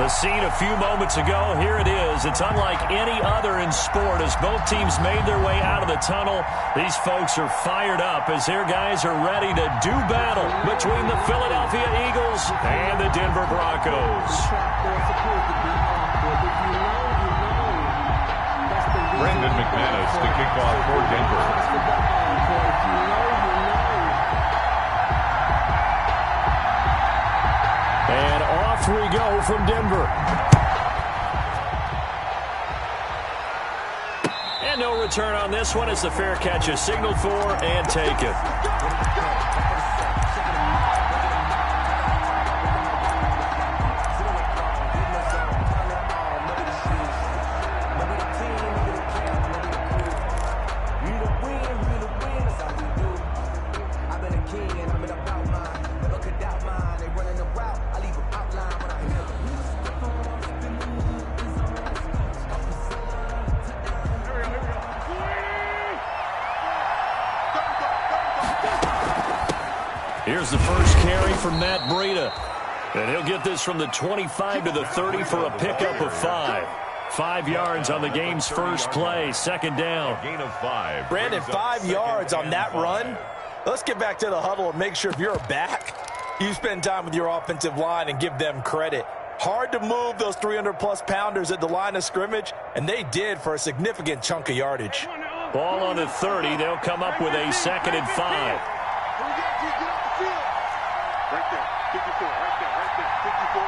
The scene a few moments ago, here it is. It's unlike any other in sport as both teams made their way out of the tunnel. These folks are fired up as their guys are ready to do battle between the Philadelphia Eagles and the Denver Broncos. Brandon McManus to kick off for Denver. And off we go from Denver. And no return on this one as the fair catch is signaled for and taken. Here's the first carry from Matt Breida. And he'll get this from the 25 to the 30 for a pickup of 5. 5 yards on the game's first play, second down. Gain of 5. Brandon, 5 yards on that run. Let's get back to the huddle and make sure if you're a back, you spend time with your offensive line and give them credit. Hard to move those 300-plus pounders at the line of scrimmage, and they did for a significant chunk of yardage. Ball on the 30. They'll come up with a 2nd and 5. Right there. 54, right there. 54,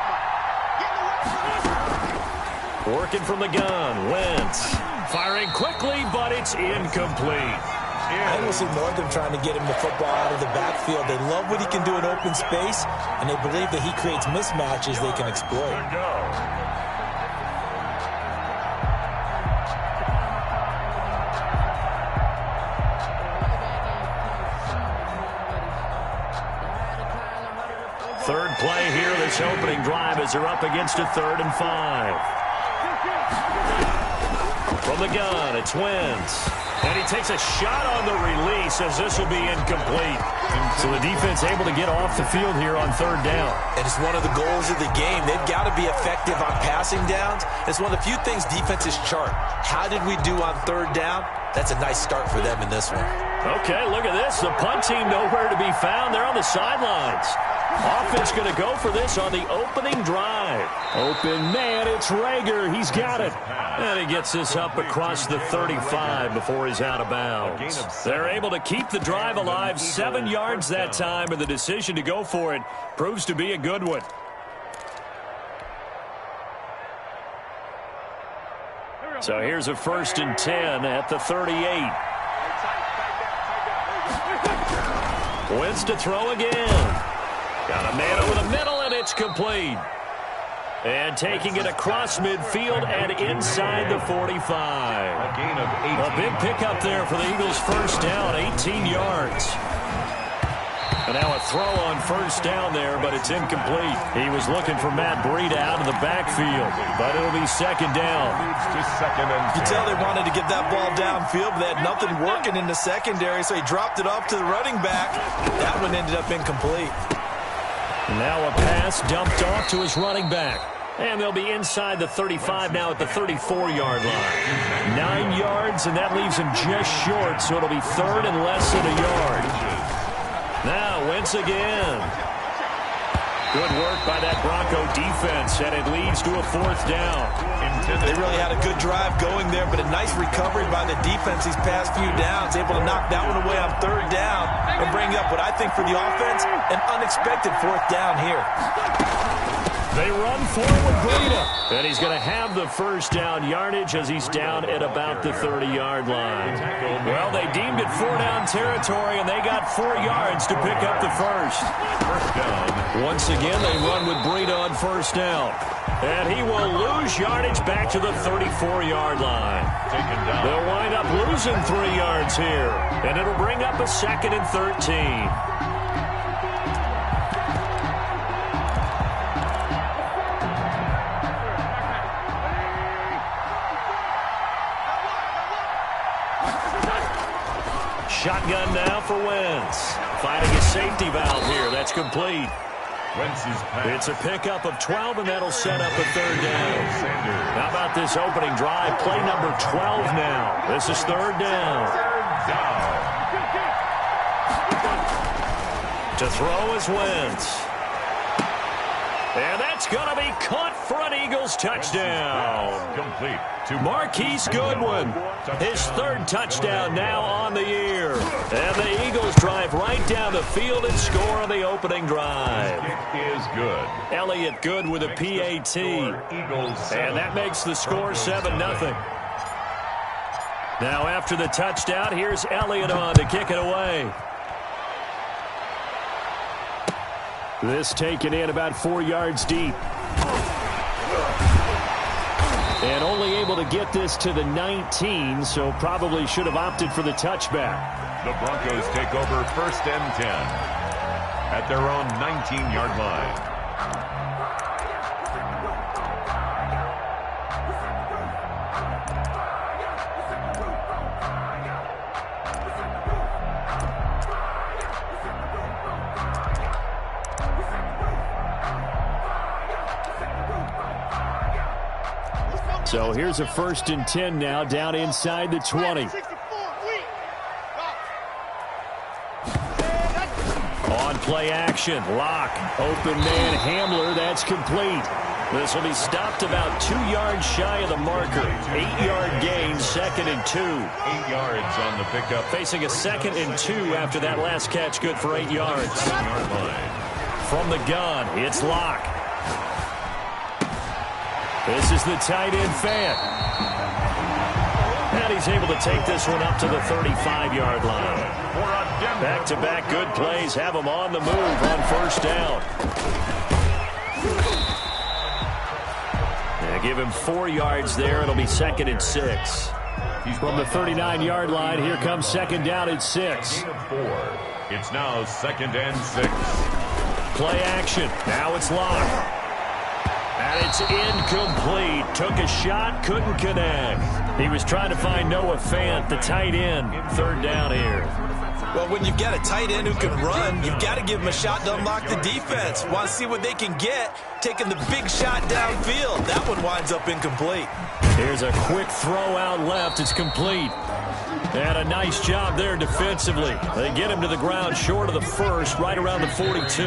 Mike. Working from the gun. Wentz firing quickly, but it's incomplete. I almost ignored them trying to get him the football out of the backfield. They love what he can do in open space, and they believe that he creates mismatches they can exploit. Third play here, this opening drive as they're up against a 3rd and 5. From the gun, it's Wentz. And he takes a shot on the release as this will be incomplete. So the defense able to get off the field here on 3rd down. And it's one of the goals of the game. They've got to be effective on passing downs. It's one of the few things defenses chart. How did we do on 3rd down? That's a nice start for them in this one. Okay, look at this. The punt team nowhere to be found. They're on the sidelines. Offense going to go for this on the opening drive. Open man, it's Rager. He's got it. And he gets this up across the 35 before he's out of bounds. They're able to keep the drive alive. 7 yards that time, and the decision to go for it proves to be a good one. So here's a 1st and 10 at the 38. Wentz to throw again. Got a man over the middle, and it's complete. And taking it across midfield and inside the 45. A gain of 18. A big pickup there for the Eagles' first down, 18 yards. And now a throw on 1st down there, but it's incomplete. He was looking for Matt Breida out of the backfield, but it'll be 2nd down. You can tell they wanted to get that ball downfield, but they had nothing working in the secondary, so he dropped it off to the running back. That one ended up incomplete. Now a pass dumped off to his running back. And they'll be inside the 35 now at the 34-yard line. 9 yards, and that leaves him just short, so it'll be 3rd and less than a yard. Now Wentz again. Good work by that Bronco defense, and it leads to a 4th down. They really had a good drive going there, but a nice recovery by the defense these past few downs, able to knock that one away on 3rd down and bring up what I think for the offense, an unexpected 4th down here. They run forward, Breida. And he's going to have the 1st down yardage as he's down at about the 30-yard line. Well, they deemed it 4-down territory, and they got 4 yards to pick up the 1st. 1st down. Once again, they run with Breida on 1st down. And he will lose yardage back to the 34-yard line. They'll wind up losing 3 yards here. And it'll bring up a 2nd and 13. Shotgun now for Wentz. Finding a safety valve here. That's complete. It's a pickup of 12, and that'll set up a third down. How about this opening drive? Play number 12 now. This is third down. To throw is Wentz. And that's going to be caught for an Eagles touchdown. Complete to Marquise Goodwin. His third touchdown now on the year. And the Eagles drive right down the field and score on the opening drive. Kick is good. Elliott good with a PAT. And that makes the score 7-0. Now after the touchdown, here's Elliott on to kick it away. This taken in about 4 yards deep. And only able to get this to the 19, so probably should have opted for the touchback. The Broncos take over 1st and 10 at their own 19-yard line. So here's a 1st and 10 now, down inside the 20. On play action, lock, open man, Hamler, that's complete. This will be stopped about 2 yards shy of the marker. 8-yard gain, 2nd and 2. 8 yards on the pickup. Facing a 2nd and 2 after that last catch, good for 8 yards. 7-yard line. From the gun, it's lock. This is the tight end Fant. And he's able to take this one up to the 35-yard line. Back-to-back good plays have him on the move on 1st down. Yeah, give him 4 yards there. It'll be 2nd and 6. From the 39-yard line, here comes 2nd down at 6. Gain of 4. It's now 2nd and 6. Play action. Now it's locked. And it's incomplete. Took a shot, couldn't connect. He was trying to find Noah Fant, the tight end. 3rd down here. Well, when you've got a tight end who can run, you've got to give him a shot to unlock the defense. Want to see what they can get, taking the big shot downfield. That one winds up incomplete. Here's a quick throw out left. It's complete. And a nice job there defensively. They get him to the ground short of the 1st, right around the 42.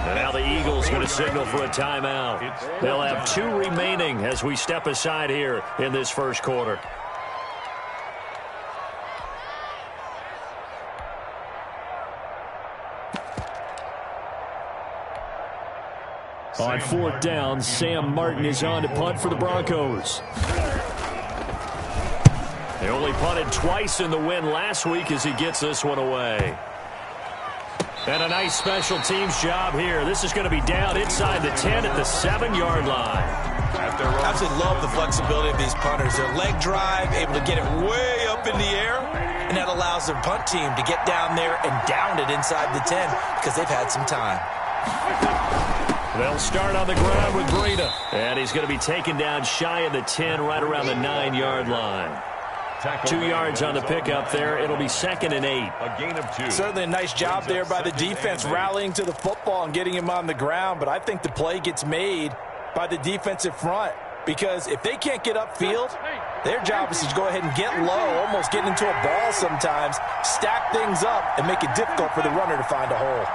And now the Eagles going to signal for a timeout. They'll have 2 remaining as we step aside here in this 1st quarter. On 4th down, Sam Martin is on to punt for the Broncos. They only punted twice in the win last week as he gets this one away. And a nice special teams job here. This is going to be down inside the 10 at the 7-yard line. Absolutely love the flexibility of these punters. Their leg drive, able to get it way up in the air, and that allows their punt team to get down there and down it inside the 10 because they've had some time. They'll start on the ground with Breida. And he's going to be taken down shy of the 10, right around the 9-yard line. 2 yards on the pickup there. It'll be 2nd and 8. A gain of 2. Certainly a nice job there by the defense rallying to the football and getting him on the ground. But I think the play gets made by the defensive front. Because if they can't get upfield, their job is to go ahead and get low, almost get into a ball sometimes, stack things up, and make it difficult for the runner to find a hole.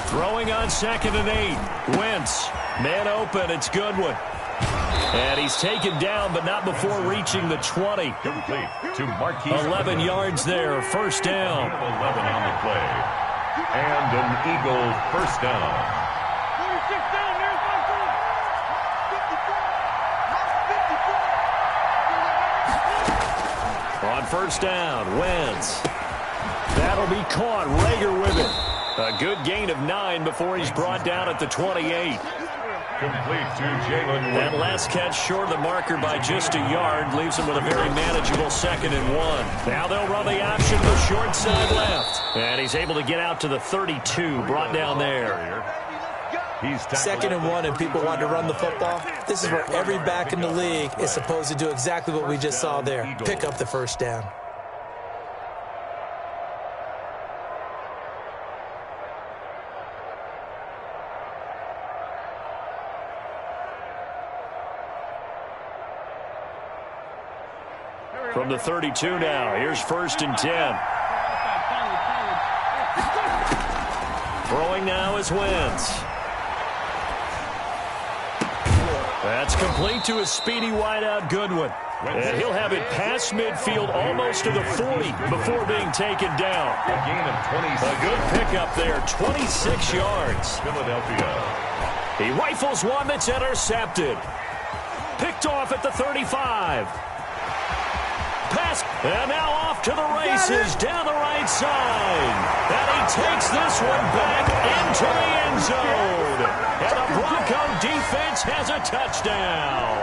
Throwing on 2nd and 8. Wentz. Man open. It's Goodwin. And he's taken down, but not before reaching the 20. Complete to Marquise. 11 yards there. 1st down. 11 on the play. And an Eagle 1st down. 46 down. There's my goal. 54. On 1st down, Wentz. That'll be caught. Rager with it. A good gain of 9 before he's brought down at the 28. Complete to Jalen. That last catch short of the marker by just a yard leaves him with a very manageable 2nd and 1. Now they'll run the option to the short side left. And he's able to get out to the 32, brought down there. 2nd and 1 and people want to run the football. This is where every back in the league is supposed to do exactly what we just saw there. Pick up the first down. From the 32 now, here's 1st and 10. Throwing now is Wentz. That's complete to a speedy wideout Goodwin. And he'll have it past midfield almost to the 40 before being taken down. A gain of 26. A good pickup there, 26 yards. Philadelphia. He rifles one that's intercepted. Picked off at the 35. Pass, and now off to the races down the right side. And he takes this one back into the end zone. And the Bronco defense has a touchdown.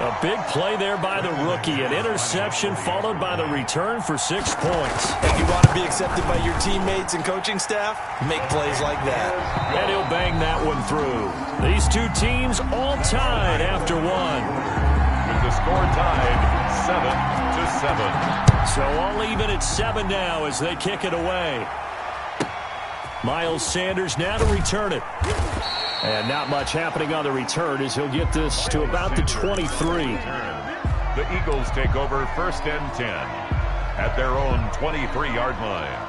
A big play there by the rookie. An interception followed by the return for 6 points. If you want to be accepted by your teammates and coaching staff, make plays like that. And he'll bang that one through. These two teams all tied after one. With the score tied 7-7. So all even at 7 now as they kick it away. Miles Sanders now to return it. And not much happening on the return as he'll get this to about the 23. The Eagles take over 1st and 10 at their own 23-yard line.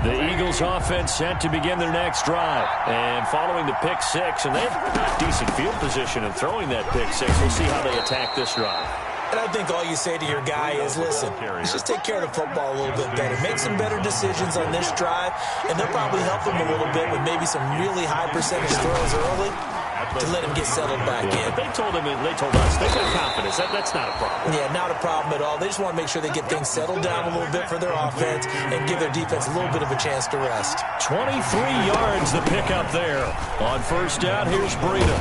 The Eagles offense set to begin their next drive. And following the pick 6, and they have decent field position in throwing that pick 6. We'll see how they attack this drive. And I think all you say to your guy is, listen, let's just take care of the football a little bit better. Make some better decisions on this drive, and they'll probably help him a little bit with maybe some really high percentage throws early to let him get settled back in. But they told us, they got confidence. That's not a problem. Yeah, not a problem at all. They just want to make sure they get things settled down a little bit for their offense and give their defense a little bit of a chance to rest. 23 yards the pickup there. On 1st down, here's Breida.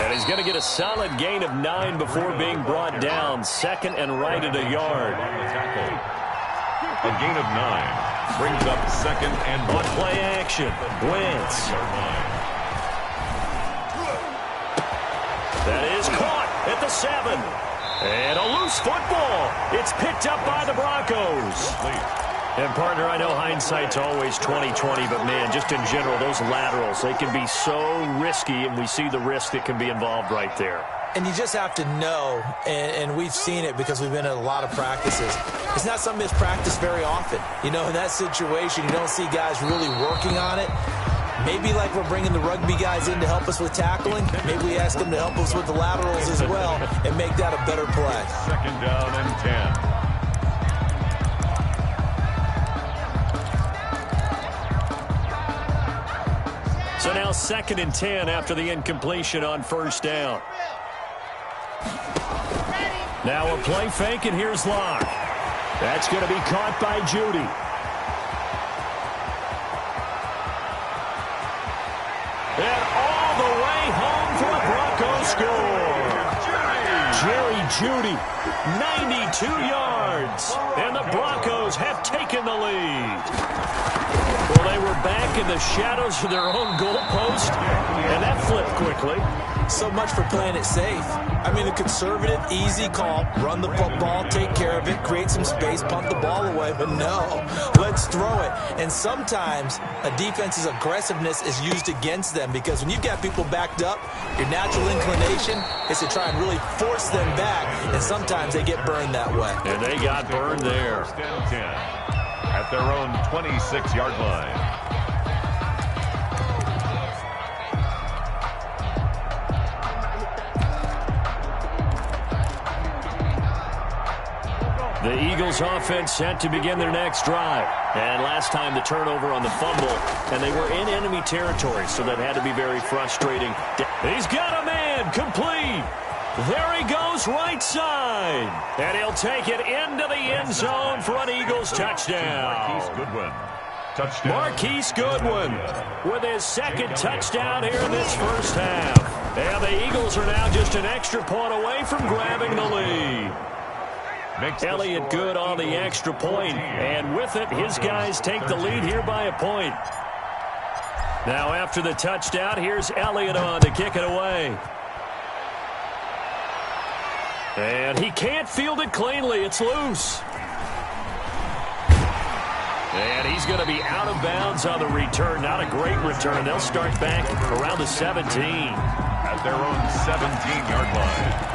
And he's going to get a solid gain of 9 before being brought down. 2nd and right at a yard. A gain of 9 brings up 2nd and on play action. Wentz. That is caught at the 7. And a loose football. It's picked up by the Broncos. And, partner, I know hindsight's always 20/20, but, man, just in general, those laterals, they can be so risky, and we see the risk that can be involved right there. And you just have to know, and we've seen it because we've been at a lot of practices. It's not something that's practiced very often. You know, in that situation, you don't see guys really working on it. Maybe like we're bringing the rugby guys in to help us with tackling. Maybe we ask them to help us with the laterals as well and make that a better play. 2nd down and 10. So now 2nd and 10 after the incompletion on 1st down. Now a play fake, and here's Locke. That's going to be caught by Judy. And all the way home for a Broncos score. Jerry Judy, 92 yards. And the Broncos have taken the lead. Well, they were back in the shadows of their own goalpost, and that flipped quickly. So much for playing it safe. I mean, a conservative, easy call, run the football, take care of it, create some space, punt the ball away. But no, let's throw it. And sometimes a defense's aggressiveness is used against them because when you've got people backed up, your natural inclination is to try and really force them back, and sometimes they get burned that way. And they got burned there. 1st and 10 at their own 26-yard line. The Eagles offense set to begin their next drive. And last time the turnover on the fumble, and they were in enemy territory, so that had to be very frustrating. He's got a man, complete. There he goes, right side. And he'll take it into the end zone for an Eagles touchdown. Marquise Goodwin. Touchdown. Marquise Goodwin with his 2nd touchdown here in this 1st half. And the Eagles are now just an extra point away from grabbing the lead. Elliott good on the extra point, and with it, his guys take the lead here by a point. Now after the touchdown, here's Elliott on to kick it away. And he can't field it cleanly. It's loose. And he's going to be out of bounds on the return. Not a great return. They'll start back around the 17. At their own 17-yard line.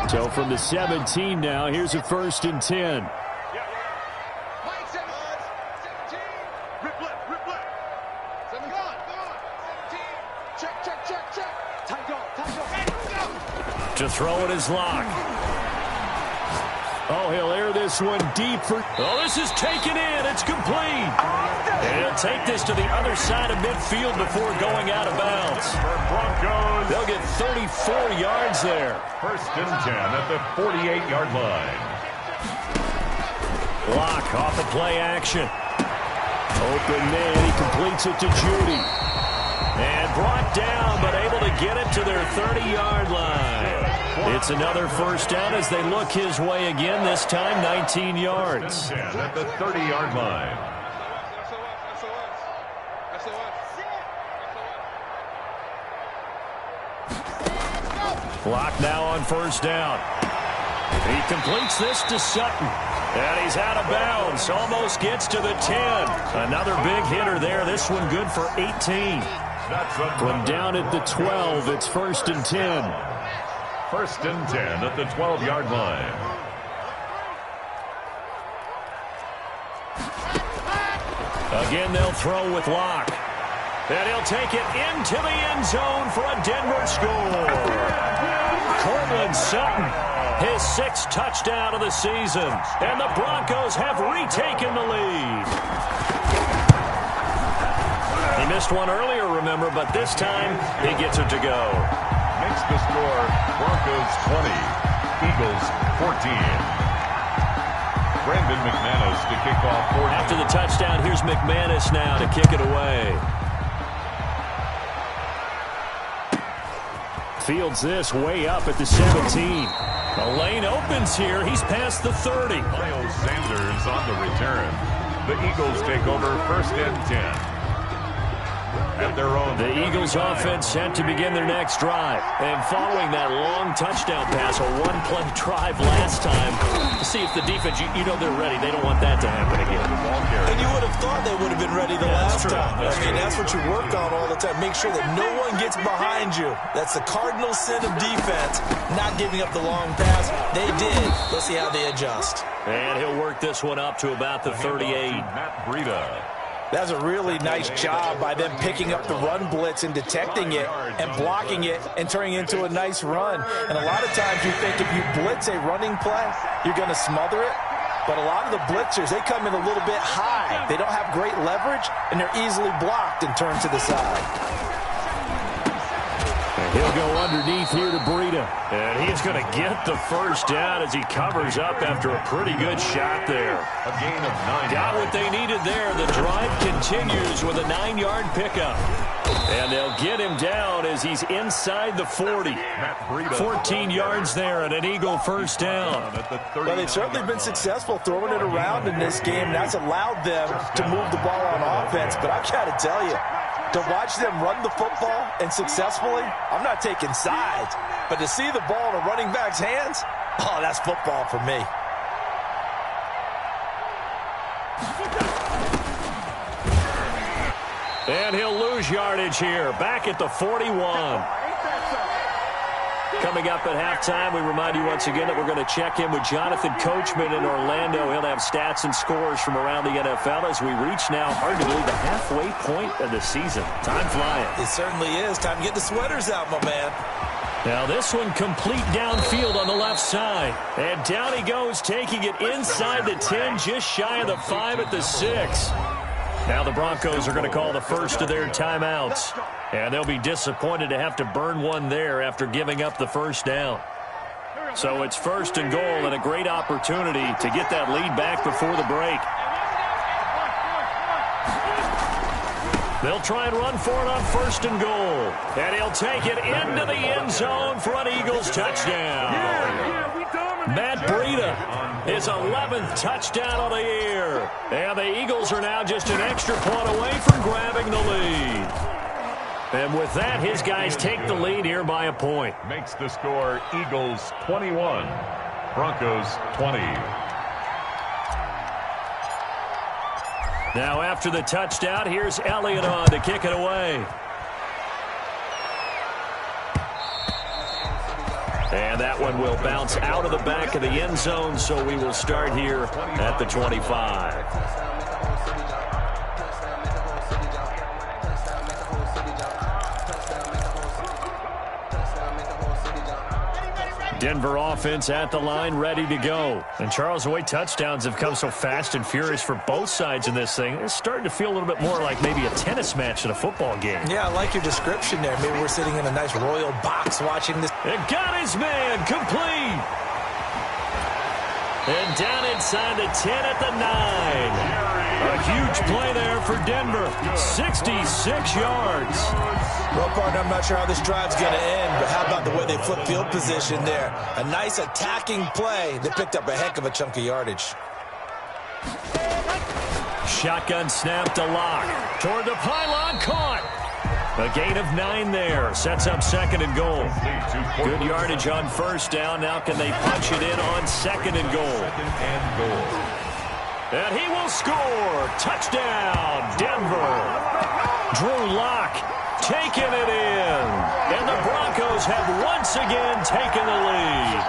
So from the 17 now, here's a 1st and 10. To throw it is Locke. Oh, he'll air this one deep for... Oh, this is taken in. It's complete. And he'll take this to the other side of midfield before going out of bounds. Broncos. They'll get 34 yards there. 1st and 10 at the 48-yard line. Locke off the play action. Open man. He completes it to Judy. And brought down, but able to get it to their 30-yard line. It's another 1st down as they look his way again, this time 19 yards. At the 30-yard line. Clock now on 1st down. He completes this to Sutton. And he's out of bounds. Almost gets to the 10. Another big hitter there. This one good for 18. From down at the 12, it's 1st and 10. 1st and 10 at the 12-yard line. Again, they'll throw with Locke. And he'll take it into the end zone for a Denver score. Courtland Sutton, his 6th touchdown of the season. And the Broncos have retaken the lead. He missed one earlier, remember, but this time he gets it to go. Makes the score Broncos 20, Eagles 14. Brandon McManus to kick off 14. After the touchdown, here's McManus now to kick it away. Fields this way up at the 17. The lane opens here. He's past the 30. Miles Sanders on the return. The Eagles take over 1st and 10. At their own. The Eagles offense set to begin their next drive. And following that long touchdown pass, a one-play drive last time, to see if the defense, you know they're ready. They don't want that to happen again. And you would have thought they would have been ready the last time. That's what you work on all the time. Make sure that no one gets behind you. That's the cardinal sin of defense, not giving up the long pass. They did. Let's see how they adjust. And he'll work this one up to about the 38. Matt Breida. That's a really nice job by them picking up the run blitz and detecting it and blocking it and turning it into a nice run. And a lot of times you think if you blitz a running play, you're going to smother it. But a lot of the blitzers, they come in a little bit high. They don't have great leverage, and they're easily blocked and turned to the side. He'll go underneath here to Breida. And he's going to get the 1st down as he covers up after a pretty good shot there. A gain of 9. Got what they needed there. The drive continues with a 9-yard pickup. And they'll get him down as he's inside the 40. 14 yards there and an Eagle 1st down. Well, they've certainly been successful throwing it around in this game. That's allowed them to move the ball on offense. But I've got to tell you, to watch them run the football and successfully, I'm not taking sides, but to see the ball in a running back's hands, oh, that's football for me. And he'll lose yardage here, back at the 41. Coming up at halftime, we remind you once again that we're going to check in with Jonathan Coachman in Orlando. He'll have stats and scores from around the NFL as we reach now, hard to believe, the halfway point of the season. Time flying. It certainly is. Time to get the sweaters out, my man. Now this one complete downfield on the left side. And down he goes, taking it inside the 10, just shy of the 5 at the 6. Now the Broncos are going to call the first of their timeouts. And they'll be disappointed to have to burn one there after giving up the 1st down. So it's 1st and goal and a great opportunity to get that lead back before the break. They'll try and run for it on 1st and goal. And he'll take it into the end zone for an Eagles touchdown. Matt Breida, his 11th touchdown of the year. And the Eagles are now just an extra point away from grabbing the lead. And with that, his guys take the lead here by a point. Makes the score Eagles 21, Broncos 20. Now after the touchdown, here's Elliott on to kick it away. And that one will bounce out of the back of the end zone, so we will start here at the 25. Denver offense at the line, ready to go. And Charles, the way touchdowns have come so fast and furious for both sides in this thing, it's starting to feel a little bit more like maybe a tennis match than a football game. Yeah, I like your description there. Maybe we're sitting in a nice royal box watching this. It got his man, complete. And down inside the 10 at the 9. A huge play there for Denver. 66 yards. Well, partner, I'm not sure how this drive's going to end, but how about the way they flip field position there? A nice attacking play that picked up a heck of a chunk of yardage. Shotgun snap to Lock. Toward the pylon, caught. A gain of 9 there. Sets up 2nd and goal. Good yardage on 1st down. Now can they punch it in on 2nd and goal? And he will score. Touchdown, Denver. Drew Lock taking it in. And the Broncos have once again taken the lead.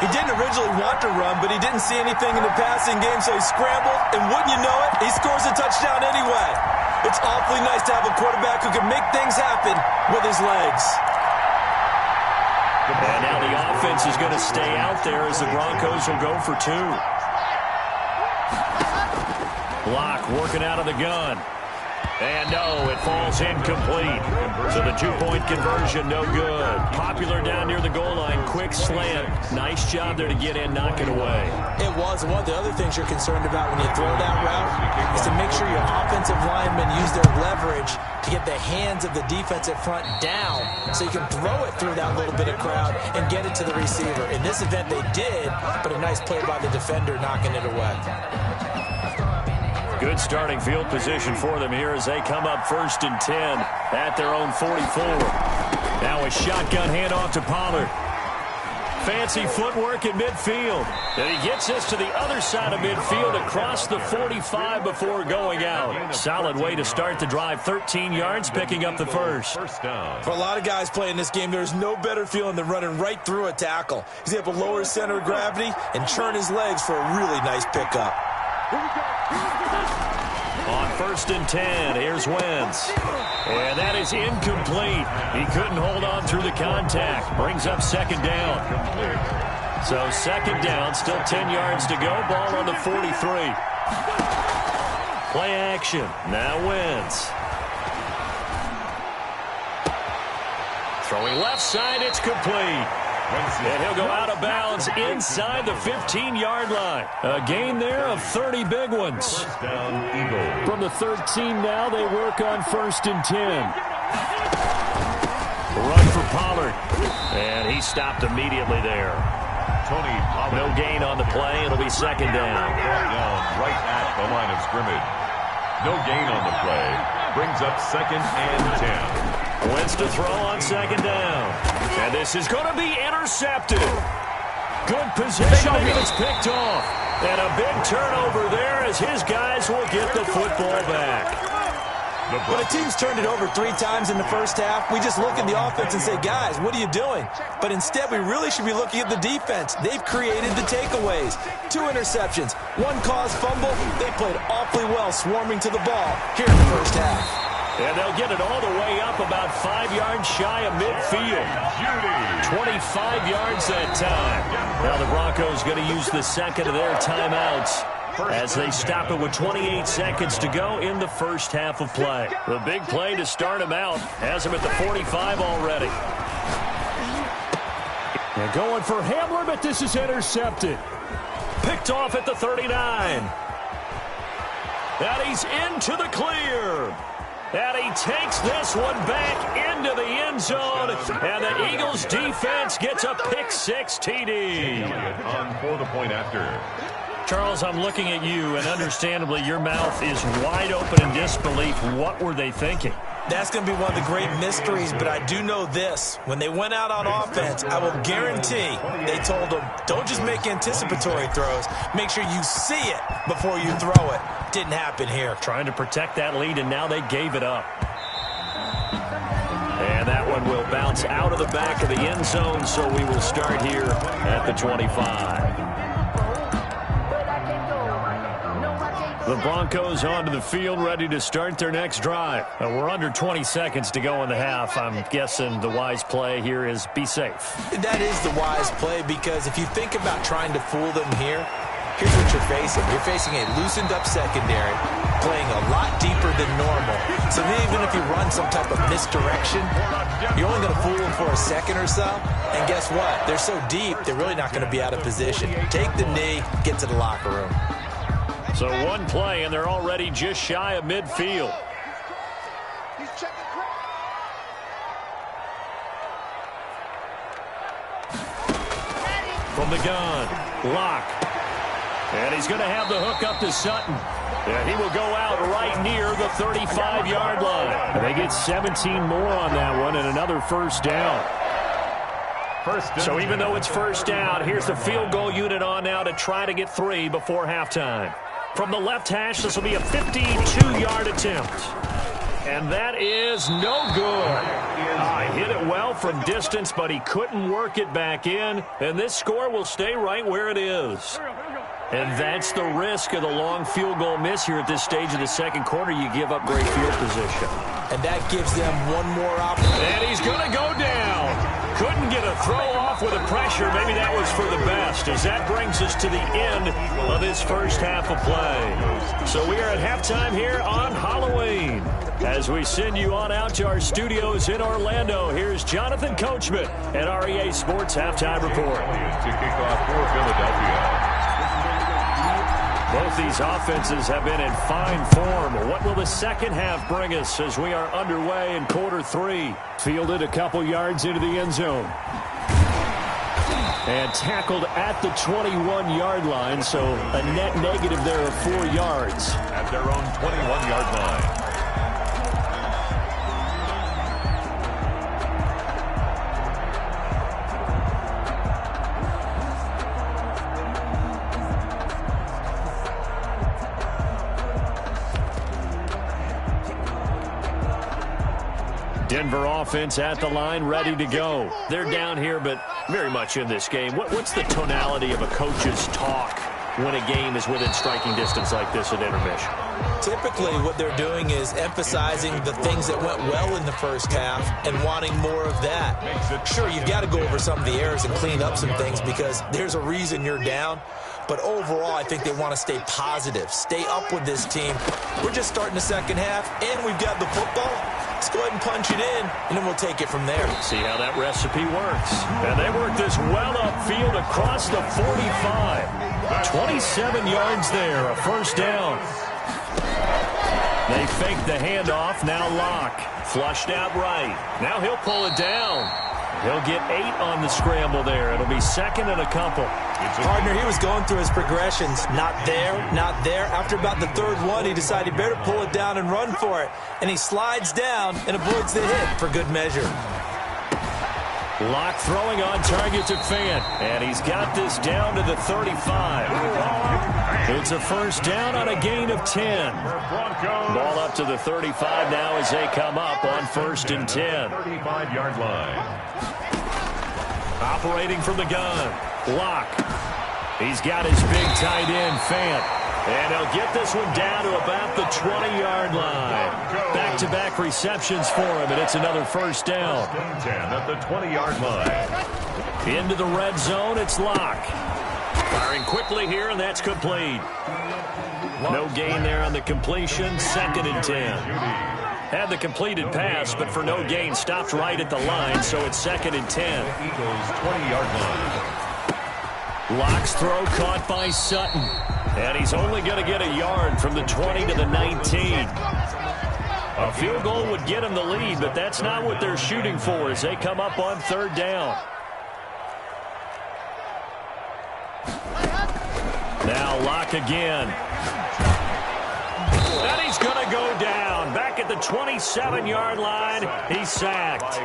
He didn't originally want to run, but he didn't see anything in the passing game, so he scrambled. And wouldn't you know it, he scores a touchdown anyway. It's awfully nice to have a quarterback who can make things happen with his legs. And now the offense is going to stay out there as the Broncos will go for 2. Block working out of the gun. And no, it falls incomplete. So the 2-point conversion, no good. Popular down near the goal line. Quick slant. Nice job there to get in, knock it away. It was. One of the other things you're concerned about when you throw that route is to make sure your offensive linemen use their leverage to get the hands of the defensive front down so you can throw it through that little bit of crowd and get it to the receiver. In this event, they did, but a nice play by the defender knocking it away. Good starting field position for them here as they come up 1st and 10 at their own 44. Now a shotgun handoff to Pollard. Fancy footwork in midfield. And he gets us to the other side of midfield across the 45 before going out. Solid way to start the drive. 13 yards, picking up the first. For a lot of guys playing this game, there's no better feeling than running right through a tackle. He's able to lower his center of gravity and turn his legs for a really nice pickup. On 1st and 10, here's Wentz. And that is incomplete. He couldn't hold on through the contact. Brings up 2nd down. So 2nd down, still 10 yards to go. Ball on the 43. Play action. Now Wentz. Throwing left side, it's complete. And he'll go out of bounds inside the 15-yard line. A gain there of 30 big ones. From the 13 now, they work on 1st and 10. Run for Pollard. And he stopped immediately there. Tony Pollard. No gain on the play. It'll be 2nd down. Right at the line of scrimmage. No gain on the play. Brings up 2nd and 10. Wentz to throw on 2nd down. And this is going to be intercepted. Good positioning, and it's picked off. And a big turnover there as his guys will get the football back. When a team's turned it over 3 times in the first half, we just look at the offense and say, guys, what are you doing? But instead, we really should be looking at the defense. They've created the takeaways. 2 interceptions, 1 caused fumble. They played awfully well swarming to the ball here in the first half. And they'll get it all the way up about 5 yards shy of midfield. 25 yards that time. Now the Broncos going to use the 2nd of their timeouts as they stop it with 28 seconds to go in the first half of play. The big play to start him out has him at the 45 already. And going for Hamler, but this is intercepted. Picked off at the 39. And he's into the clear. And he takes this one back into the end zone. And the Eagles defense gets a pick-6 TD. On for the point after. Charles, I'm looking at you, and understandably your mouth is wide open in disbelief. What were they thinking? That's going to be one of the great mysteries, but I do know this. When they went out on offense, I will guarantee they told them, don't just make anticipatory throws. Make sure you see it before you throw it. Didn't happen here. Trying to protect that lead, and now they gave it up. And that one will bounce out of the back of the end zone, so we will start here at the 25. The Broncos onto the field, ready to start their next drive. We're under 20 seconds to go in the half. I'm guessing the wise play here is be safe. That is the wise play, because if you think about trying to fool them here, here's what you're facing. You're facing a loosened up secondary, playing a lot deeper than normal. So even if you run some type of misdirection, you're only going to fool them for a second or so. And guess what? They're so deep, they're really not going to be out of position. Take the knee, get to the locker room. So one play, and they're already just shy of midfield. From the gun, Locke. And he's going to have the hook up to Sutton. And he will go out right near the 35-yard line. And they get 17 more on that one and another first down. So even though it's first down, here's the field goal unit on now to try to get 3 before halftime. From the left hash, this will be a 52-yard attempt. And that is no good. He hit it well from distance, but he couldn't work it back in. And this score will stay right where it is. And that's the risk of the long field goal miss here at this stage of the second quarter. You give up great field position. And that gives them one more opportunity. And he's going to go down. Couldn't get a throw off with the pressure. Maybe that was for the best, as that brings us to the end of this first half of play. So we are at halftime here on Halloween. As we send you on out to our studios in Orlando, here's Jonathan Coachman at REA Sports Halftime Report. To kick off for Philadelphia. Both these offenses have been in fine form. What will the second half bring us as we are underway in quarter 3? Fielded a couple yards into the end zone. And tackled at the 21-yard line, so a net negative there of 4 yards. At their own 21-yard line. Denver offense at the line, ready to go. They're down here, but very much in this game. What's the tonality of a coach's talk when a game is within striking distance like this at intermission? Typically, what they're doing is emphasizing the things that went well in the first half and wanting more of that. Sure, you've got to go over some of the errors and clean up some things because there's a reason you're down. But overall, I think they want to stay positive, stay up with this team. We're just starting the second half, and we've got the football. Let's go ahead and punch it in, and then we'll take it from there. See how that recipe works. And they work this well upfield across the 45. 27 yards there, a first down. They fake the handoff, now Locke. Flushed out right. Now he'll pull it down. He'll get 8 on the scramble there. It'll be second and a couple. Partner, he was going through his progressions. Not there, not there. After about the third one, he decided he better pull it down and run for it. And he slides down and avoids the hit for good measure. Locke throwing on target to Fant. And he's got this down to the 35. It's a first down on a gain of 10. Ball up to the 35 now as they come up on 1st and 10. 35-yard line. Operating from the gun, Locke. He's got his big tight end, Fant. And he'll get this one down to about the 20-yard line. Back-to-back receptions for him, and it's another first down. 10 at the 20-yard line. Into the red zone, it's Locke. Firing quickly here, and that's complete. No gain there on the completion, 2nd and 10. Had the completed pass, but for no gain, stopped right at the line, so it's 2nd and 10. Eagles 20-yard line. Locke's throw caught by Sutton. And he's only going to get a yard from the 20 to the 19. A field goal would get them the lead, but that's not what they're shooting for as they come up on third down. Now Locke again. And he's going to go down. Back at the 27-yard line, he's sacked.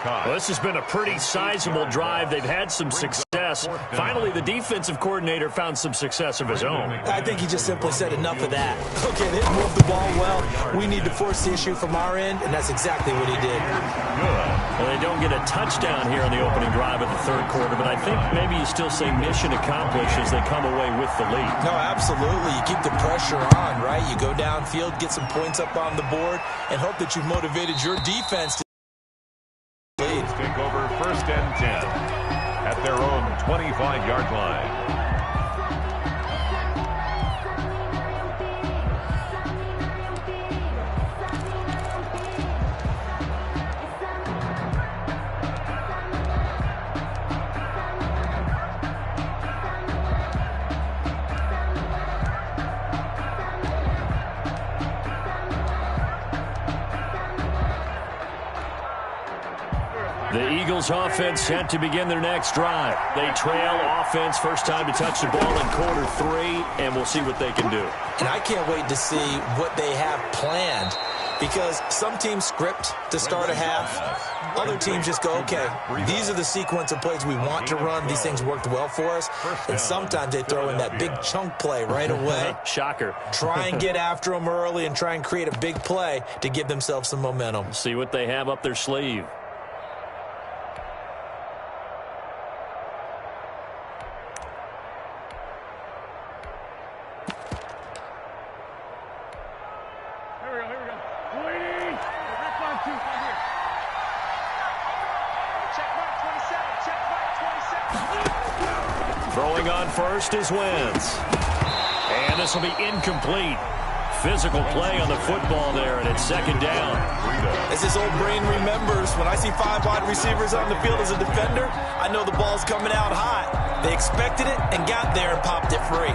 Well, this has been a pretty sizable drive. They've had some success. Finally, the defensive coordinator found some success of his own. I think he just simply said enough of that. Okay, they moved the ball well. We need to force the issue from our end, and that's exactly what he did. Well, they don't get a touchdown here on the opening drive of the third quarter, but I think maybe you still say mission accomplished as they come away with the lead. No, absolutely. You keep the pressure on, right? You go downfield, get some points up on the board, and hope that you've motivated your defense to lead. Take over first and 10 at their own 25-yard line. The Eagles offense set to begin their next drive. They trail offense, first time to touch the ball in quarter 3, and we'll see what they can do. And I can't wait to see what they have planned, because some teams script to start a half. Other teams just go, okay, these are the sequence of plays we want to run. These things worked well for us. And sometimes they throw in that big chunk play right away. Shocker. Try and get after them early and try and create a big play to give themselves some momentum. See what they have up their sleeve. Throwing on first is Wentz. And this will be incomplete. Physical play on the football there, and it's second down. As his old brain remembers, when I see 5 wide receivers on the field as a defender, I know the ball's coming out hot. They expected it and got there and popped it free.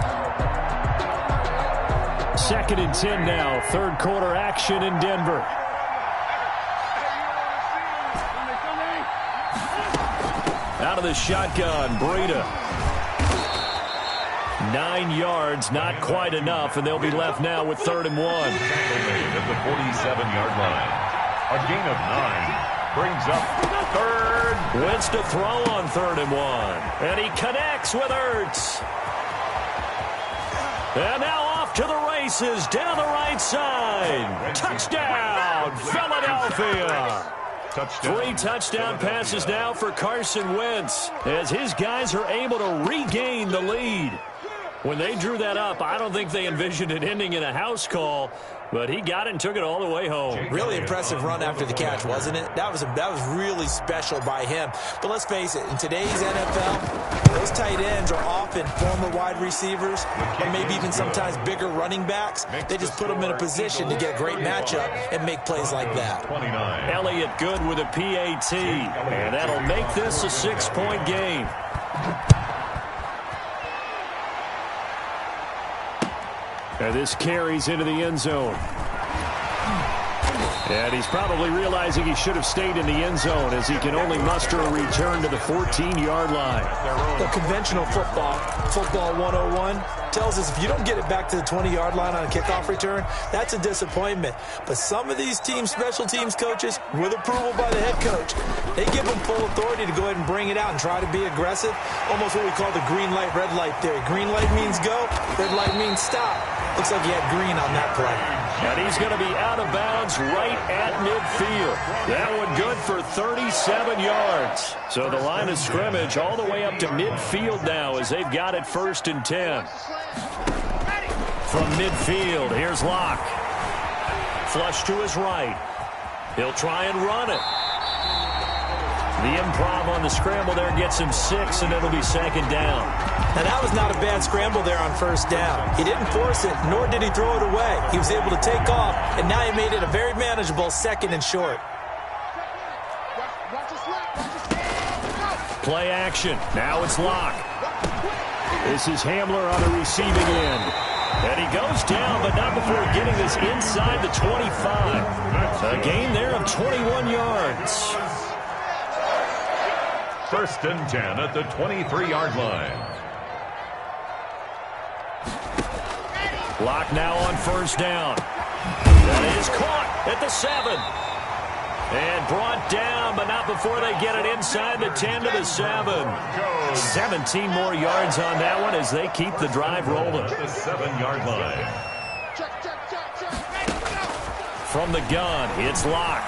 Second and 10 now. Third quarter action in Denver. Out of the shotgun, Breida. 9 yards, not quite enough, and they'll be left now with 3rd and 1. At the 47-yard line. A gain of 9 brings up 3rd. Wentz to throw on 3rd and 1. And he connects with Ertz. And now off to the races down the right side. Touchdown, Philadelphia. 3 touchdown passes now for Carson Wentz as his guys are able to regain the lead. When they drew that up, I don't think they envisioned it ending in a house call, but he got it and took it all the way home. Really impressive run after the catch, wasn't it? That was really special by him. But let's face it, in today's NFL, those tight ends are often former wide receivers or maybe even sometimes bigger running backs. They just put them in a position to get a great matchup and make plays like that. Elliott good with a PAT, and that'll make this a 6-point game. And this carries into the end zone. And he's probably realizing he should have stayed in the end zone as he can only muster a return to the 14-yard line. The conventional football 101, tells us if you don't get it back to the 20-yard line on a kickoff return, that's a disappointment. But some of these special teams coaches, with approval by the head coach, they give them full authority to go ahead and bring it out and try to be aggressive. Almost what we call the green light, red light theory. Green light means go, red light means stop. Looks like he had green on that play. And he's going to be out of bounds right at midfield. That one good for 37 yards. So the line of scrimmage all the way up to midfield now as they've got it 1st and 10. From midfield, here's Locke. Flush to his right. He'll try and run it. The improv on the scramble there gets him 6, and it'll be 2nd down. Now, that was not a bad scramble there on 1st down. He didn't force it, nor did he throw it away. He was able to take off, and now he made it a very manageable 2nd and short. Play action. Now it's Locke. This is Hamler on the receiving end. And he goes down, but not before getting this inside the 25. A gain there of 21 yards. First and 10 at the 23-yard line. Lock now on first down. That is caught at the 7. And brought down, but not before they get it inside the 10 to the 7. 17 more yards on that one as they keep the drive rolling. The 7-yard line. From the gun, it's Lock.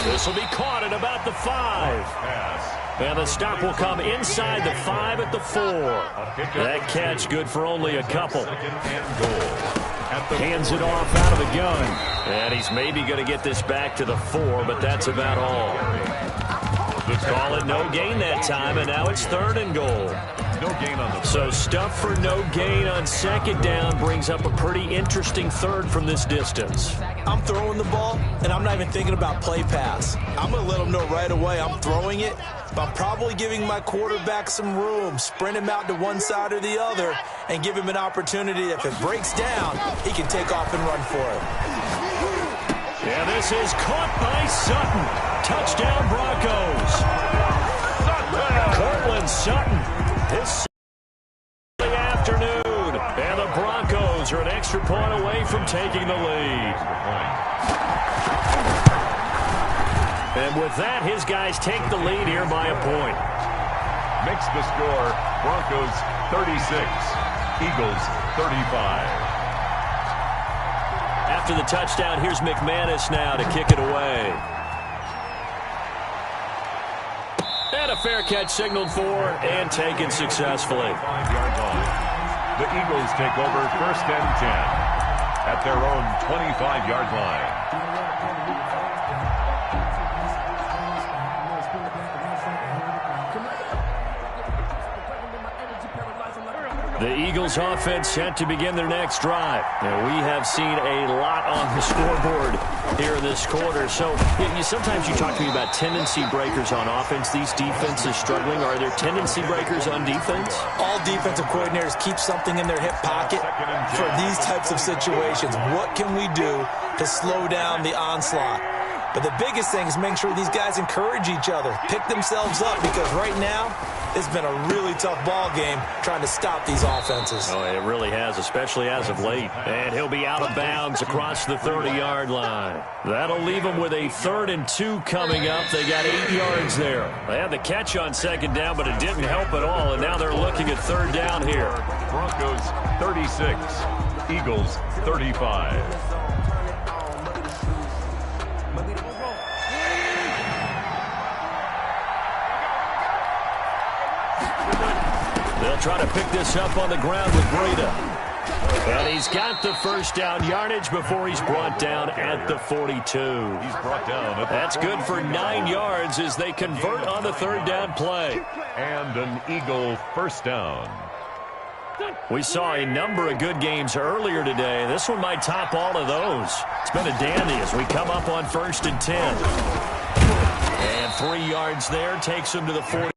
This will be caught at about the 5. And the stop will come inside the 5 at the 4. That catch good for only a couple. Hands it off out of the gun. And he's maybe going to get this back to the 4, but that's about all. Call it no gain that time, and now it's 3rd and goal. No gain on the So stuff for no gain on second down brings up a pretty interesting 3rd from this distance. I'm throwing the ball, and I'm not even thinking about play pass. I'm going to let them know right away I'm throwing it, but I'm probably giving my quarterback some room, sprint him out to one side or the other, and give him an opportunity that if it breaks down, he can take off and run for it. Yeah, this is caught by Sutton. Touchdown, Broncos. Cortland Sutton. This Saturday afternoon. And the Broncos are an extra point away from taking the lead. And with that, his guys take the lead here by a point. Makes the score Broncos 36, Eagles 35. After the touchdown, here's McManus now to kick it away. And a fair catch signaled for and taken successfully. 5-yard line. The Eagles take over first and 10 at their own 25-yard line. The Eagles offense set to begin their next drive. Now, we have seen a lot on the scoreboard here in this quarter. So sometimes you talk to me about tendency breakers on offense. These defenses struggling. Are there tendency breakers on defense? All defensive coordinators keep something in their hip pocket for these types of situations. What can we do to slow down the onslaught? But the biggest thing is making sure these guys encourage each other, pick themselves up, because right now it's been a really tough ball game trying to stop these offenses. Oh, it really has, especially as of late. And he'll be out of bounds across the 30-yard line. That'll leave them with a 3rd and 2 coming up. They got 8 yards there. They had the catch on second down, but it didn't help at all, and now they're looking at 3rd down here. Broncos 36, Eagles 35. They'll try to pick this up on the ground with Breida. And he's got the first down yardage before he's brought down at the 42. He's brought down at the That's good for 9 yards as they convert on the 3rd down play. And an Eagle first down. We saw a number of good games earlier today. This one might top all of those. It's been a dandy as we come up on 1st and 10. And 3 yards there takes him to the 45.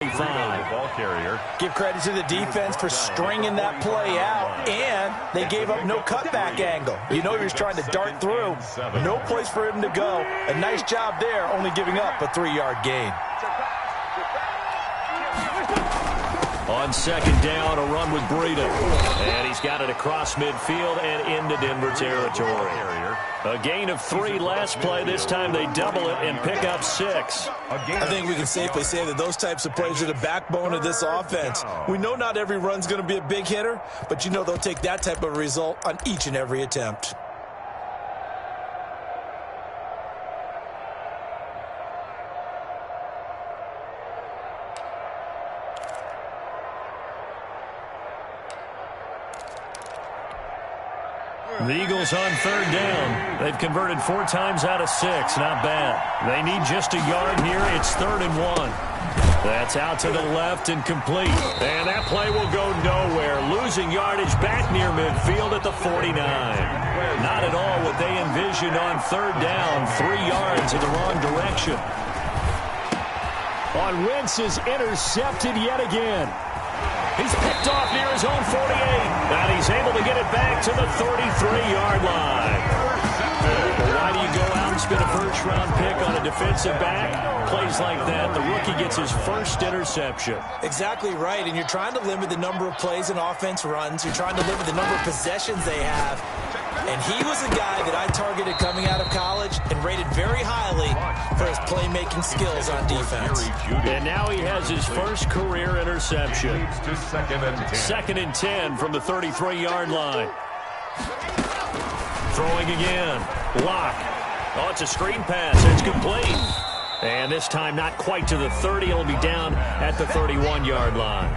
Ball carrier. Give credit to the defense for stringing that play out, and they gave up no cutback angle. You know he was trying to dart through. No place for him to go. A nice job there, only giving up a 3-yard gain. On second down, a run with Breida. And he's got it across midfield and into Denver territory. A gain of 3 last play. This time they double it and pick up 6. I think we can safely say that those types of plays are the backbone of this offense. We know not every run's going to be a big hitter, but you know they'll take that type of result on each and every attempt. The Eagles on 3rd down. They've converted 4 times out of 6. Not bad. They need just a yard here. It's 3rd and 1. That's out to the left and complete. And that play will go nowhere. Losing yardage back near midfield at the 49. Not at all what they envisioned on 3rd down. 3 yards in the wrong direction. On Wentz is intercepted yet again. He's picked off near his own 48. And he's able to get it back to the 33-yard line. Why do you go out and spend a first-round pick on a defensive back? Plays like that, the rookie gets his first interception. Exactly right, and you're trying to limit the number of plays an offense runs. You're trying to limit the number of possessions they have. And he was a guy that I targeted coming out of college and rated very highly for his playmaking skills on defense. And now he has his first career interception. Second and 10 from the 33-yard line. Throwing again. Lock. Oh, it's a screen pass. It's complete. And this time not quite to the 30. It'll be down at the 31-yard line.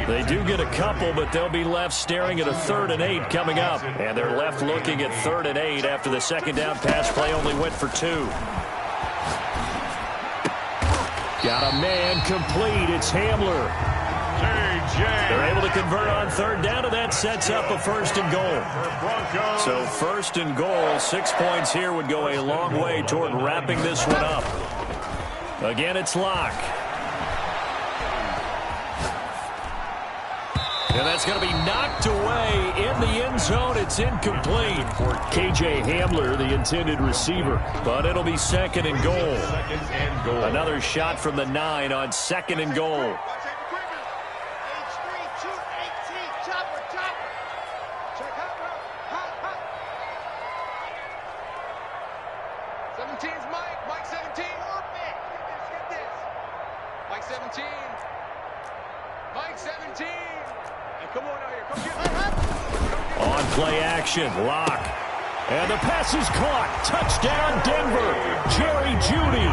They do get a couple, but they'll be left staring at a 3rd and 8 coming up. And they're left looking at 3rd and 8 after the second down pass play only went for 2. Got a man complete. It's Hamler. They're able to convert on 3rd down, and that sets up a 1st and goal. So 1st and goal, 6 points here would go a long way toward wrapping this one up. Again, it's Locke. And that's going to be knocked away in the end zone. It's incomplete. K.J. Hamler, the intended receiver. But it'll be 2nd and goal. Another shot from the 9 on 2nd and goal. On play action, Lock. And the pass is caught. Touchdown, Denver. Jerry Jeudy.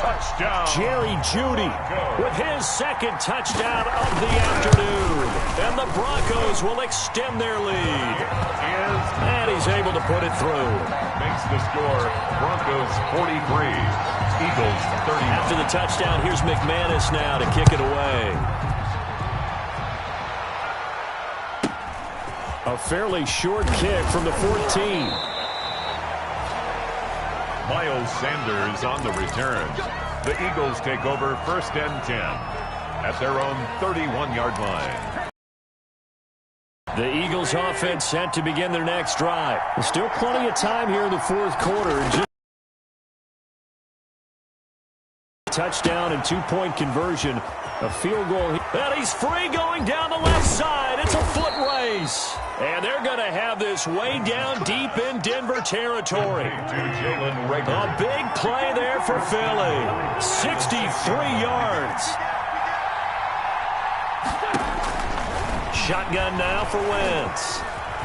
Touchdown. Jerry Jeudy with his 2nd touchdown of the afternoon. And the Broncos will extend their lead. And he's able to put it through. Makes the score Broncos 43, Eagles 30. After the touchdown, here's McManus now to kick it away. A fairly short kick from the 14. Miles Sanders on the return. The Eagles take over 1st and 10 at their own 31-yard line. The Eagles offense set to begin their next drive. There's still plenty of time here in the 4th quarter. Just touchdown and 2-point conversion. A field goal. And he's free going down the left side. It's a foot race. And they're going to have this way down deep in Denver territory. A big play there for Philly. 63 yards. Shotgun now for Wentz.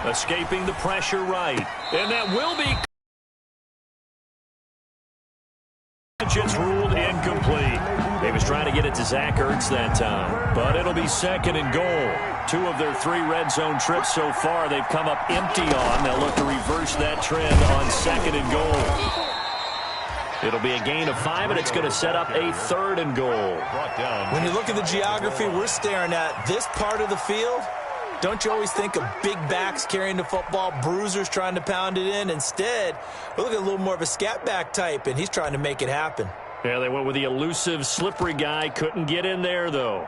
Escaping the pressure right. And that will be... It's ruled incomplete. He was trying to get it to Zach Ertz that time. But it'll be 2nd and goal. 2 of their 3 red zone trips so far they've come up empty on. They'll look to reverse that trend on 2nd and goal. It'll be a gain of 5, and it's going to set up a 3rd and goal. When you look at the geography we're staring at, this part of the field, don't you always think of big backs carrying the football, bruisers trying to pound it in? Instead, we look at a little more of a scat back type, and he's trying to make it happen. Yeah, they went with the elusive, slippery guy. Couldn't get in there, though.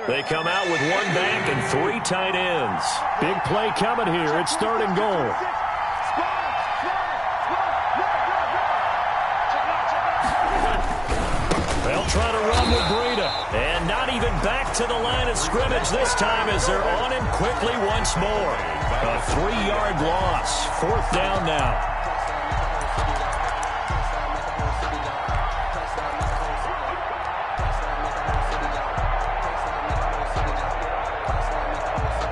They come out with 1 back and 3 tight ends. Big play coming here. It's 3rd and goal. They'll try to run with Breida. And not even back to the line of scrimmage this time as they're on him quickly once more. A 3-yard loss. 4th down now.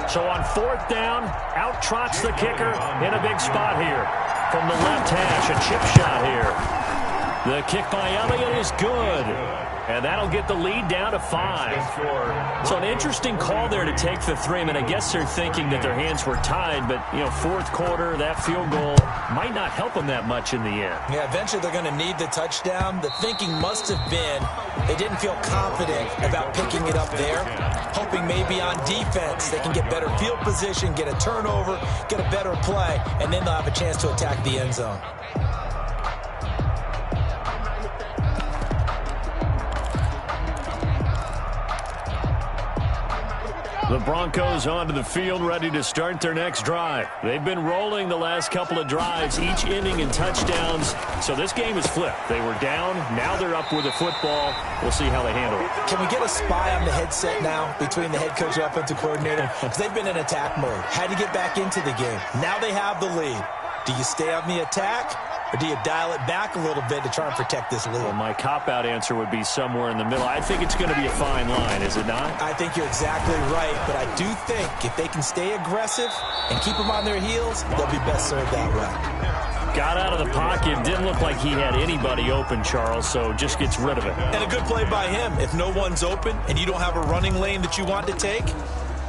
So on 4th down, out trots the kicker in a big spot here. From the left hash, a chip shot here. The kick by Elliott is good. And that'll get the lead down to 5. So an interesting call there to take the 3. I mean, I guess they're thinking that their hands were tied, but, you know, 4th quarter, that field goal might not help them that much in the end. Yeah, eventually they're going to need the touchdown. The thinking must have been they didn't feel confident about picking it up there, hoping maybe on defense they can get better field position, get a turnover, get a better play, and then they'll have a chance to attack the end zone. Broncos onto the field, ready to start their next drive. They've been rolling the last couple of drives, each inning in touchdowns. So this game is flipped. They were down. Now they're up with a football. We'll see how they handle it. Can we get a spy on the headset now between the head coach and offensive coordinator? Because they've been in attack mode. Had to get back into the game. Now they have the lead. Do you stay on the attack? Or do you dial it back a little bit to try and protect this lead? Well, my cop-out answer would be somewhere in the middle. I think it's going to be a fine line, is it not? I think you're exactly right, but I do think if they can stay aggressive and keep them on their heels, they'll be best served that way. Got out of the pocket. Didn't look like he had anybody open, Charles, so just gets rid of it. And a good play by him. If no one's open and you don't have a running lane that you want to take,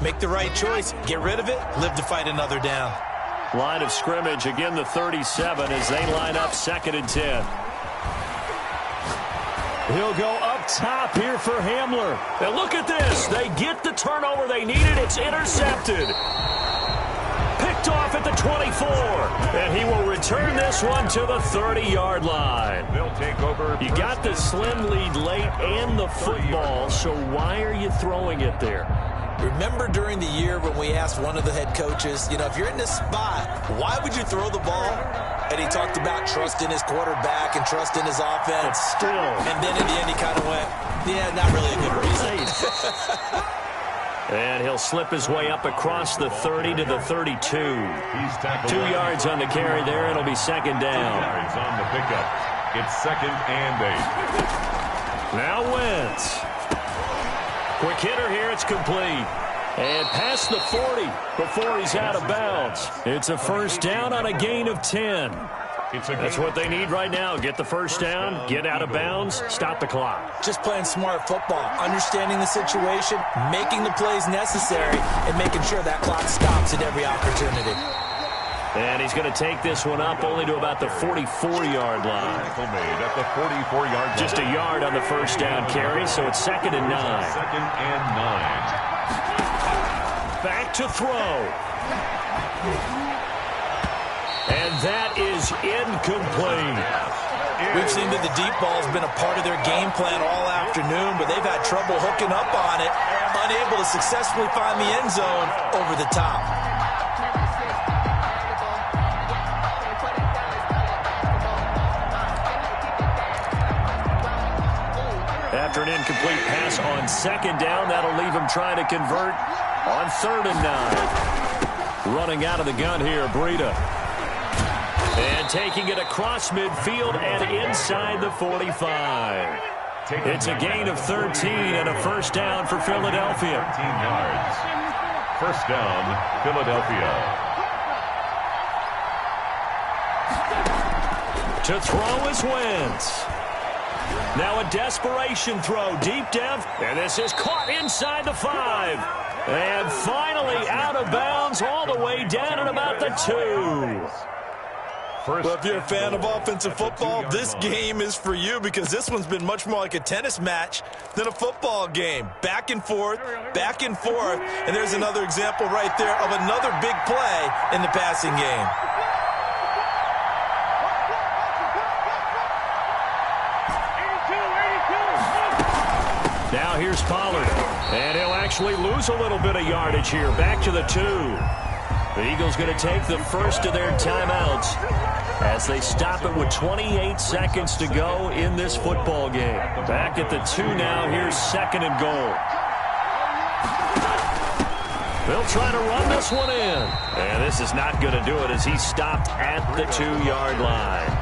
make the right choice. Get rid of it. Live to fight another down. Line of scrimmage, again the 37 as they line up 2nd and 10. He'll go up top here for Hamler. And look at this. They get the turnover they needed. It's intercepted. Picked off at the 24. And he will return this one to the 30-yard line. They'll take over. You got the slim lead late and the football, so why are you throwing it there? Remember during the year when we asked one of the head coaches, you know, if you're in this spot, why would you throw the ball? And he talked about trust in his quarterback and trust in his offense. But still. And then in the end he kind of went, yeah, not really a good reason. And he'll slip his way up across the 30 to the 32. 2 yards on the carry there. It'll be 2nd down. 2 yards on the pickup. It's 2nd and 8. Now Wentz. Quick hitter here. It's complete. And past the 40 before he's out of bounds. It's a first down on a gain of 10. That's what they need right now. Get the first down, get out of bounds, stop the clock. Just playing smart football, understanding the situation, making the plays necessary, and making sure that clock stops at every opportunity. And he's going to take this one up only to about the 44-yard line. At the 44-yard line. Just a yard on the first down carry, so it's 2nd and 9. 2nd and 9. Back to throw. And that is incomplete. We've seen that the deep ball has been a part of their game plan all afternoon, but they've had trouble hooking up on it, unable to successfully find the end zone over the top. After an incomplete pass on 2nd down, that'll leave him trying to convert on 3rd and 9. Running out of the gun here, Breida. And taking it across midfield and inside the 45. It's a gain of 13 and a first down for Philadelphia. 13 yards. First down, Philadelphia. To throw is Wentz. Now a desperation throw, deep depth, and this is caught inside the 5. And finally out of bounds all the way down at about the 2. Well, if you're a fan of offensive football, this game is for you because this one's been much more like a tennis match than a football game. Back and forth, and there's another example right there of another big play in the passing game. Now here's Pollard, and he'll actually lose a little bit of yardage here. Back to the 2. The Eagles going to take the first of their timeouts as they stop it with 28 seconds to go in this football game. Back at the 2 now. Here's 2nd and goal. They'll try to run this one in. And this is not going to do it as he's stopped at the 2-yard line.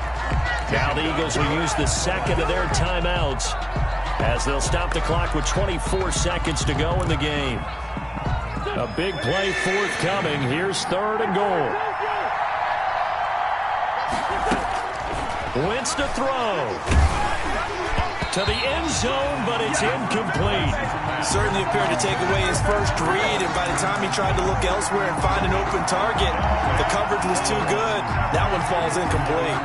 Now the Eagles will use the 2nd of their timeouts as they'll stop the clock with 24 seconds to go in the game. A big play forthcoming. Here's 3rd and goal. Wentz to throw. To the end zone, but it's incomplete. Certainly appeared to take away his first read, and by the time he tried to look elsewhere and find an open target, the coverage was too good. That one falls incomplete.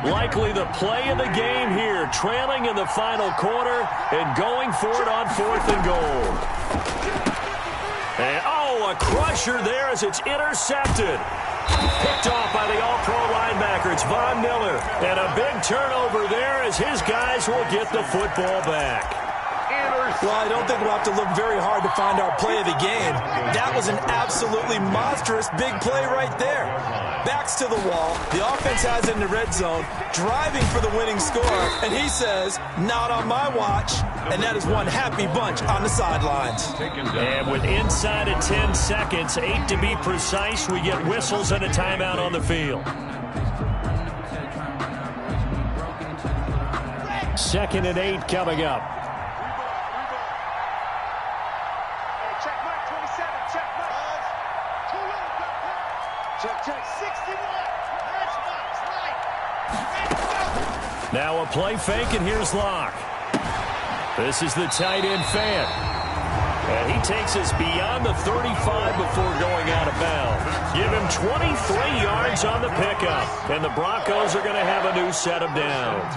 Likely the play of the game here, trailing in the final quarter and going for it on 4th and goal. And, oh, a crusher there as it's intercepted. Picked off by the all-pro linebacker. It's Von Miller. And a big turnover there as his guys will get the football back. Well, I don't think we'll have to look very hard to find our play of the game. That was an absolutely monstrous big play right there. Backs to the wall. The offense has it in the red zone, driving for the winning score. And he says, not on my watch. And that is one happy bunch on the sidelines. And with inside of 10 seconds, 8 to be precise, we get whistles and a timeout on the field. 2nd and 8 coming up. Now a play fake, and here's Locke. This is the tight end fan. And he takes us beyond the 35 before going out of bounds. Give him 23 yards on the pickup. And the Broncos are going to have a new set of downs.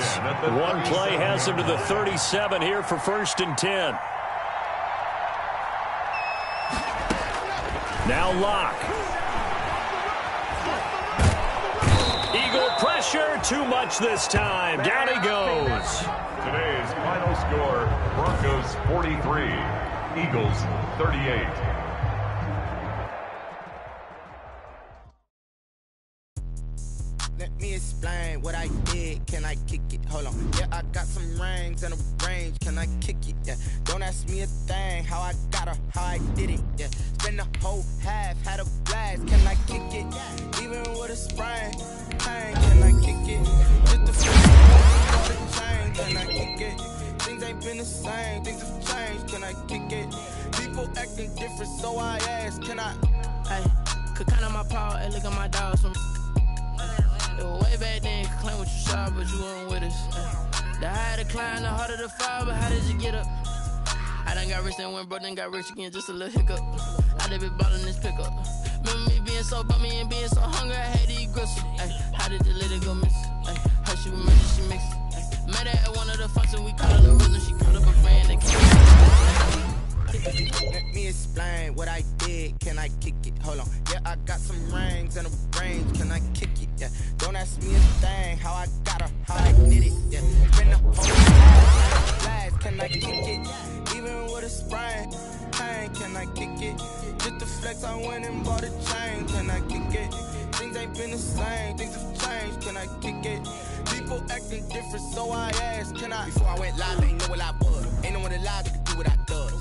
One play has them to the 37 here for 1st and 10. Now Locke. Eagle pressure, too much this time. Down he goes. Today's final score, Broncos 43, Eagles 38. Let me explain what I did. Can I kick it? Hold on. Yeah, I got some rings and a range. Can I kick it? Yeah. Don't ask me a thing. How I got her, how I did it. Yeah. Spend the whole half, had a blast. Can I kick it? Even with a sprain. Pain. Can I kick it? Just the chain. Can I kick it? Things ain't been the same. Things have changed. Can I kick it? People acting different, so I ask. Can I? Hey, could count on my power and look at my dogs from. It was way back then, could claim what you saw, but you weren't with us. The higher the climb, the harder the fall, but how did you get up? I done got rich and went broke, then got rich again, just a little hiccup. I done been ballin' this pickup. Remember me being so bummy and being so hungry, I had to eat gristle. How did the lady go miss? How she remember she mixed. Met her at one of the functions, we called her Rose, and she called up a friend that came. Let me explain what I did. Can I kick it? Hold on. Yeah, I got some rings and a range. Can I kick it? Yeah. Don't ask me a thing. How I got her, how I did it. Yeah. Spend the whole blast. Can I kick it? Even with a sprain. Pain. Can I kick it? Just the flex, I went and bought a chain. Can I kick it? Things ain't been the same. Things have changed. Can I kick it? People acting different, so I asked. Can I? Before I went live, they ain't know what I was. Ain't no one alive that could do what I does.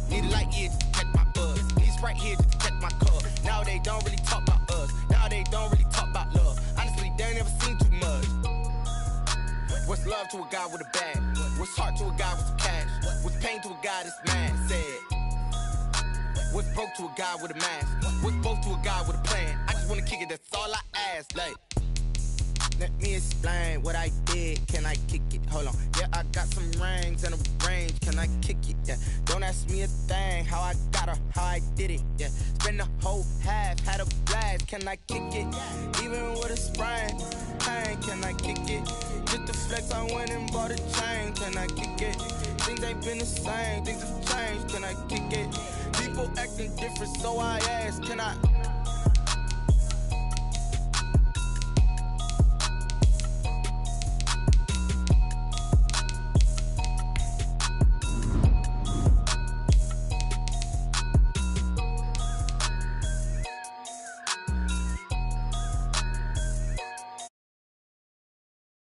Need a light here to detect my buzz. Need Sprite here to detect my cup. Now they don't really talk about us. Now they don't really talk about love. Honestly, they ain't never seen too much. What's love to a guy with a bag? What's heart to a guy with some cash? What's pain to a guy that's mad? Said. What's broke to a guy with a mask? What's broke to a guy with a plan? I just wanna kick it, that's all I ask. Like, let me explain what I did. Can I kick it? Hold on. Yeah, I got some rings and a range. Can I kick it? Yeah. Don't ask me a thing. How I got her, how I did it. Yeah. Spend the whole half, had a blast. Can I kick it? Even with a sprain. Pain. Can I kick it? Just the flex, I went and bought a chain. Can I kick it? Things ain't been the same. Things have changed. Can I kick it? People acting different, so I ask. Can I?